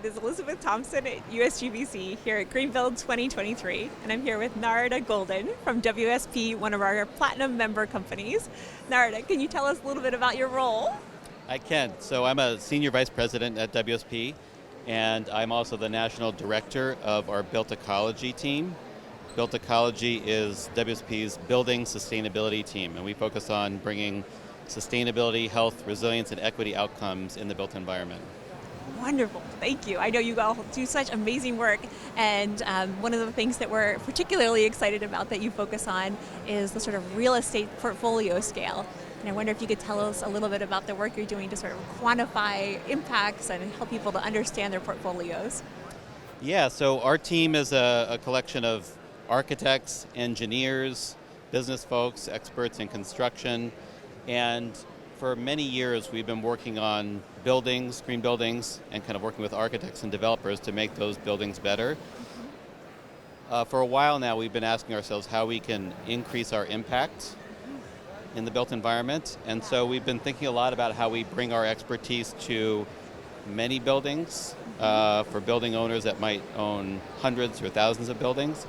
this is Elizabeth Thompson at USGBC here at Greenbuild 2023, and I'm here with Narada Golden from WSP, one of our platinum member companies. Narada, can you tell us a little bit about your role? I can. So I'm a senior vice president at WSP, and I'm also the national director of our Built Ecology team. Built Ecology is WSP's building sustainability team, and we focus on bringing sustainability, health, resilience, and equity outcomes in the built environment. Wonderful, thank you. I know you all do such amazing work, and one of the things that we're particularly excited about that you focus on is the sort of real estate portfolio scale. And I wonder if you could tell us a little bit about the work you're doing to sort of quantify impacts and help people to understand their portfolios. Yeah, so our team is a collection of architects, engineers, business folks, experts in construction, and for many years we've been working on buildings, green buildings, and kind of working with architects and developers to make those buildings better. For a while now we've been asking ourselves how we can increase our impact in the built environment, and so we've been thinking a lot about how we bring our expertise to many buildings, for building owners that might own hundreds or thousands of buildings,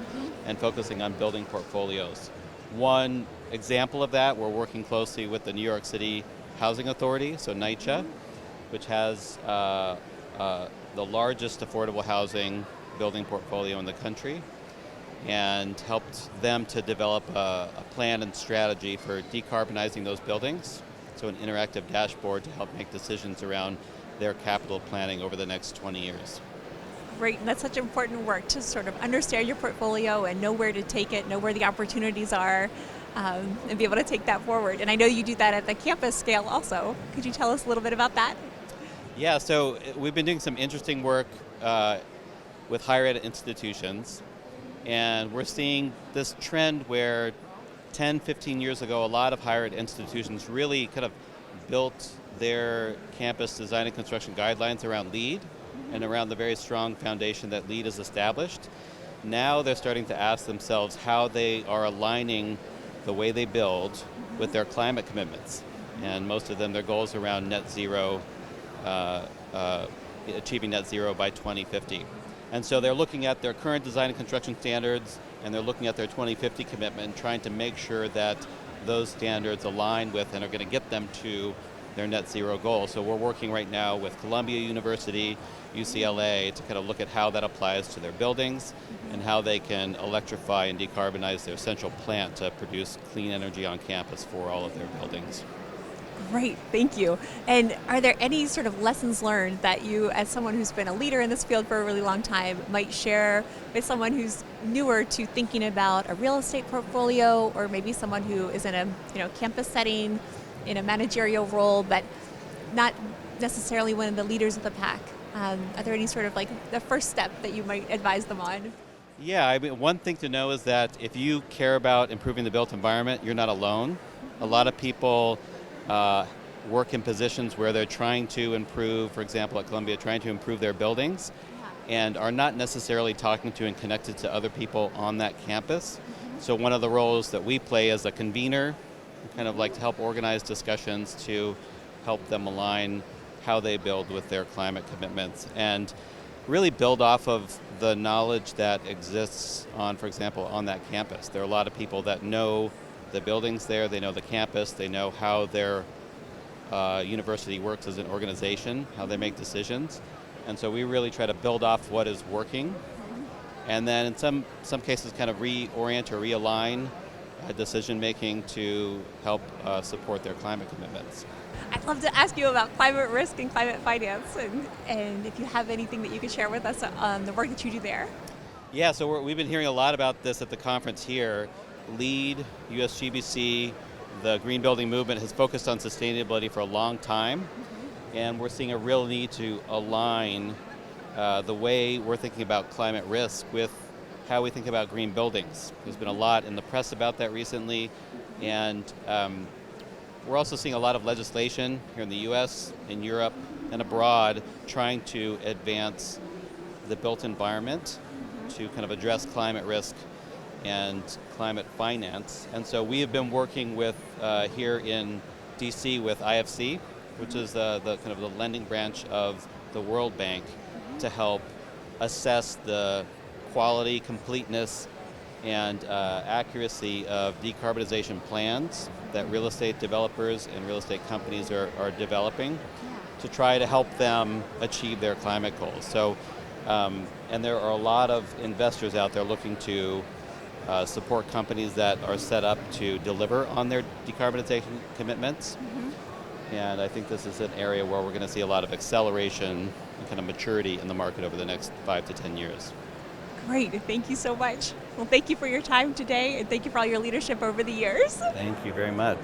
and focusing on building portfolios. One example of that, we're working closely with the New York City Housing Authority, so NYCHA, which has the largest affordable housing building portfolio in the country, and helped them to develop a plan and strategy for decarbonizing those buildings, so an interactive dashboard to help make decisions around their capital planning over the next 20 years. Great, and that's such important work to sort of understand your portfolio and know where to take it, know where the opportunities are, and be able to take that forward. And I know you do that at the campus scale also. Could you tell us a little bit about that? Yeah, so we've been doing some interesting work with higher ed institutions, and we're seeing this trend where 10, 15 years ago, a lot of higher ed institutions really kind of built their campus design and construction guidelines around LEED and around the very strong foundation that LEED has established. Now they're starting to ask themselves how they are aligning the way they build with their climate commitments. And most of them, their goals around net zero, achieving net zero by 2050. And so they're looking at their current design and construction standards, and they're looking at their 2050 commitment and trying to make sure that those standards align with and are going to get them to their net zero goal. So we're working right now with Columbia University, UCLA, to kind of look at how that applies to their buildings and how they can electrify and decarbonize their central plant to produce clean energy on campus for all of their buildings. Great, thank you. And are there any sort of lessons learned that you, as someone who's been a leader in this field for a really long time, might share with someone who's newer to thinking about a real estate portfolio, or maybe someone who is in a campus setting, in a managerial role, but not necessarily one of the leaders of the pack? Are there any sort of like the first step that you might advise them on? Yeah, I mean, one thing to know is that if you care about improving the built environment, you're not alone. A lot of people work in positions where they're trying to improve, for example, at Columbia, trying to improve their buildings, and are not necessarily talking to and connected to other people on that campus. So one of the roles that we play as a convener, kind of like to help organize discussions to help them align how they build with their climate commitments, and really build off of the knowledge that exists on, for example, on that campus. There are a lot of people that know the buildings there, they know the campus, they know how their university works as an organization, how they make decisions. And so we really try to build off what is working, and then in some cases kind of reorient or realign decision making to help support their climate commitments. I'd love to ask you about climate risk and climate finance, and if you have anything that you could share with us on the work that you do there. Yeah, so we've been hearing a lot about this at the conference here. LEED, USGBC, the green building movement has focused on sustainability for a long time, and we're seeing a real need to align the way we're thinking about climate risk with how we think about green buildings. There's been a lot in the press about that recently, and we're also seeing a lot of legislation here in the US, in Europe, and abroad trying to advance the built environment to kind of address climate risk and climate finance. And so we have been working with here in DC with IFC, which is the kind of the lending branch of the World Bank, to help assess the quality, completeness, and accuracy of decarbonization plans that real estate developers and real estate companies are developing to try to help them achieve their climate goals. So, and there are a lot of investors out there looking to support companies that are set up to deliver on their decarbonization commitments. And I think this is an area where we're going to see a lot of acceleration and kind of maturity in the market over the next 5 to 10 years. Great. Thank you so much. Well, thank you for your time today, and thank you for all your leadership over the years. Thank you very much.